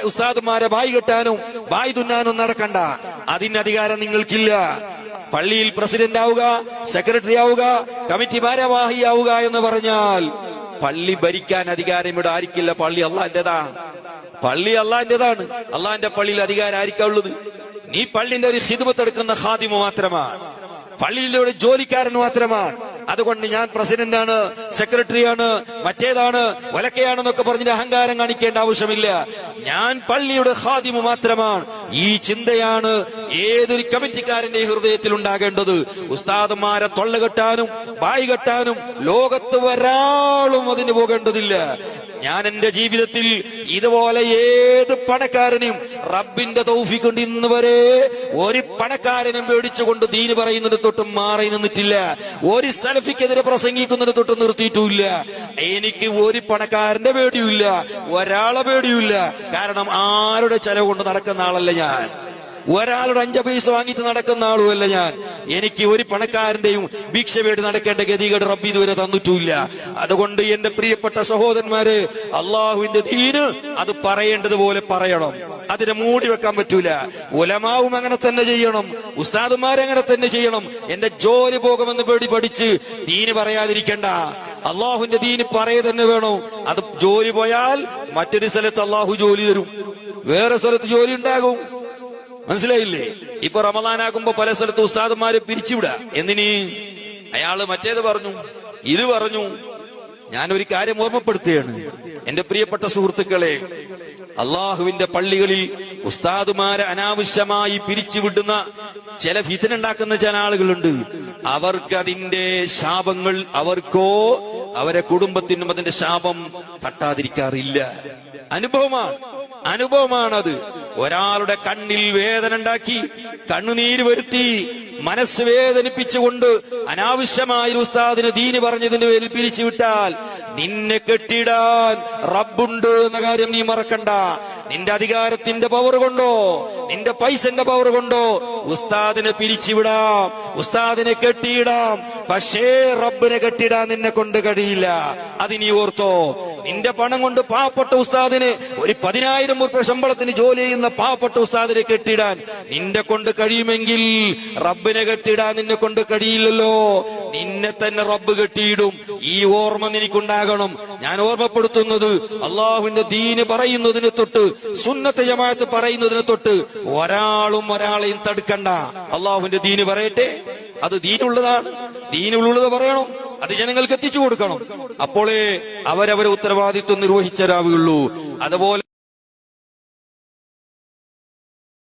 ഉസ്താദുമാരെ ബായി കെട്ടാനും ബായി തുന്നാനും നടക്കണ്ട. അതിന് അധികാരം നിങ്ങൾക്കില്ല. പള്ളിയിൽ പ്രസിഡന്റ് ആവുക, സെക്രട്ടറി ആവുക, കമ്മിറ്റി ഭാരവാഹിയാവുക എന്ന് പറഞ്ഞാൽ പള്ളി ഭരിക്കാൻ അധികാരം ഇവിടെ ആയിരിക്കില്ല. പള്ളി അള്ളാന്റേതാ. പള്ളി അള്ളാന്റേതാണ്. അള്ളാന്റെ പള്ളിയിൽ അധികാരം ആയിരിക്കുള്ളത്. നീ പള്ളിന്റെ ഒരു ഖിദ്മത്ത് എടുക്കുന്ന ഖാദിമ മാത്രമാണ്. പള്ളിയിലെ ഒരു ജോലിക്കാരൻ മാത്രമാണ്. അതുകൊണ്ട് ഞാൻ പ്രസിഡന്റാണ്, സെക്രട്ടറിയാണ്, മറ്റേതാണ്, വലക്കയാണെന്നൊക്കെ പറഞ്ഞിട്ട് അഹങ്കാരം കാണിക്കേണ്ട ആവശ്യമില്ല. ഞാൻ പള്ളിയുടെ ഖാദിമ മാത്രമാണ്. ഈ ചിന്തയാണ് ഏതൊരു കമ്മിറ്റിക്കാരന്റെ ഹൃദയത്തിൽ ഉണ്ടാകേണ്ടത്. ഉസ്താദുമാരെ തൊള്ളകെട്ടാനും ബായി കെട്ടാനും ലോകത്ത് ഒരാളും അതിന് പോകേണ്ടതില്ല. ഞാൻ എന്റെ ജീവിതത്തിൽ ഇതുപോലെ ഏത് പണക്കാരനെയും റബ്ബിന്റെ തൗഫീഖ് കൊണ്ട് ഇന്ന് വരെ ഒരു പണക്കാരനും പേടിച്ചുകൊണ്ട് ദീന് പറയുന്നത് തൊട്ട് മാറി നിന്നിട്ടില്ല. ഒരു സലഫിക്കെതിരെ പ്രസംഗിക്കുന്നത് തൊട്ട് നിർത്തിയിട്ടുമില്ല. എനിക്ക് ഒരു പണക്കാരന്റെ പേടിയുമില്ല, ഒരാളെ പേടിയുമില്ല. കാരണം ആരുടെ ചെലവ് കൊണ്ട് നടക്കുന്ന ആളല്ല ഞാൻ. ഒരാളുടെ 5 പൈസ വാങ്ങിയിട്ട് നടക്കുന്ന ആളുമല്ല ഞാൻ. എനിക്ക് ഒരു പണക്കാരന്റെയും ഭിക്ഷ വേണ്ടി നടക്കേണ്ട ഗതികേട് റബ്ബ് ഇതുവരെ തന്നിട്ടില്ല. അതുകൊണ്ട് എന്റെ പ്രിയപ്പെട്ട സഹോദരന്മാരെ, അള്ളാഹുവിന്റെ ദീന് അത് പറയേണ്ടതുപോലെ പറയണം. അതിനെ മൂടി വെക്കാൻ പറ്റൂല. ഉലമാവും അങ്ങനെ തന്നെ ചെയ്യണം, ഉസ്താദുമാരങ്ങനെ തന്നെ ചെയ്യണം. എന്റെ ജോലി പോകുമെന്ന് പേടി പഠിച്ച് ദീന് പറയാതിരിക്കണ്ട. അള്ളാഹുവിന്റെ ദീന് പറയ തന്നെ വേണം. അത് ജോലി പോയാൽ മറ്റൊരു സ്ഥലത്ത് അള്ളാഹു ജോലി തരും, വേറെ സ്ഥലത്ത് ജോലി ഉണ്ടാകും. മനസ്സിലായില്ലേ? ഇപ്പൊ റമദാനാകുമ്പോ പല സ്ഥലത്ത് ഉസ്താദന്മാരെ പിരിച്ചുവിടാ. എന്തിന്? അയാള് മറ്റേത് പറഞ്ഞു, ഇത് പറഞ്ഞു. ഞാനൊരു കാര്യം ഓർമ്മപ്പെടുത്തുകയാണ് എന്റെ പ്രിയപ്പെട്ട സുഹൃത്തുക്കളെ. അള്ളാഹുവിന്റെ പള്ളികളിൽ ഉസ്താദുമാരെ അനാവശ്യമായി പിരിച്ചുവിടുന്ന ചില ഫിത്ന ഉണ്ടാക്കുന്ന ചില ആളുകളുണ്ട്. അവർക്ക് അതിന്റെ ശാപങ്ങൾ അവർക്കോ അവരെ കുടുംബത്തിനും അതിന്റെ ശാപം തട്ടാതിരിക്കാറില്ല. അനുഭവമാണത്. ഒരാളുടെ കണ്ണിൽ വേദന ഉണ്ടാക്കി, കണ്ണുനീര് വരുത്തി, മനസ്സ് വേദനിപ്പിച്ചുകൊണ്ട് അനാവശ്യമായ ഉസ്താദിന് ദീന് പറഞ്ഞതിന്റെ പേരിൽ പിരിച്ചുവിട്ടാൽ നിന്നെ കെട്ടിടാൻ റബ്ബുണ്ട് എന്ന കാര്യം നീ മറക്കണ്ട. നിന്റെ അധികാരത്തിന്റെ പവർ കൊണ്ടോ നിന്റെ പൈസന്റെ പവർ കൊണ്ടോ ഉസ്താദിനെ പിരിച്ചുവിടാം, ഉസ്താദിനെ കെട്ടിയിടാം. പക്ഷേ റബ്ബിനെ കെട്ടിടാൻ നിന്നെ കൊണ്ട് കഴിയില്ല. അത് നീ ഓർത്തോ. നിന്റെ പണം കൊണ്ട് പാവപ്പെട്ട ഉസ്താദിന് ഒരു 10,000 ഉറുപ്പിക ശമ്പളത്തിന് ജോലി ചെയ്യുന്ന പാവപ്പെട്ട ഉസ്താദിനെ കെട്ടിടാൻ നിന്നെ കൊണ്ട് കഴിയുമെങ്കിൽ റബ്ബിനെ കെട്ടിടാൻ നിന്നെ കൊണ്ട് കഴിയില്ലല്ലോ. നിന്നെ തന്നെ റബ്ബ് കെട്ടിയിടും. ഈ ഓർമ്മ നിനക്കുണ്ടാകണം. ഞാൻ ഓർമ്മപ്പെടുത്തുന്നത്, അള്ളാഹുവിന്റെ ദീന് പറയുന്നതിന് തൊട്ട്, സുന്നത്ത് ജമാഅത്ത് പറയുന്നതിന് തൊട്ട് ഒരാളും ഒരാളെയും തടുക്കണ്ട. അള്ളാഹുവിന്റെ ദീന് പറയട്ടെ, അത് ദീനുള്ളതാണ്. ദീനുള്ളത് പറയണം, അത് ജനങ്ങൾക്ക് എത്തിച്ചു കൊടുക്കണം. അപ്പോഴേ അവരവരെ ഉത്തരവാദിത്വം നിർവഹിച്ചരാവുകയുള്ളൂ. അതുപോലെ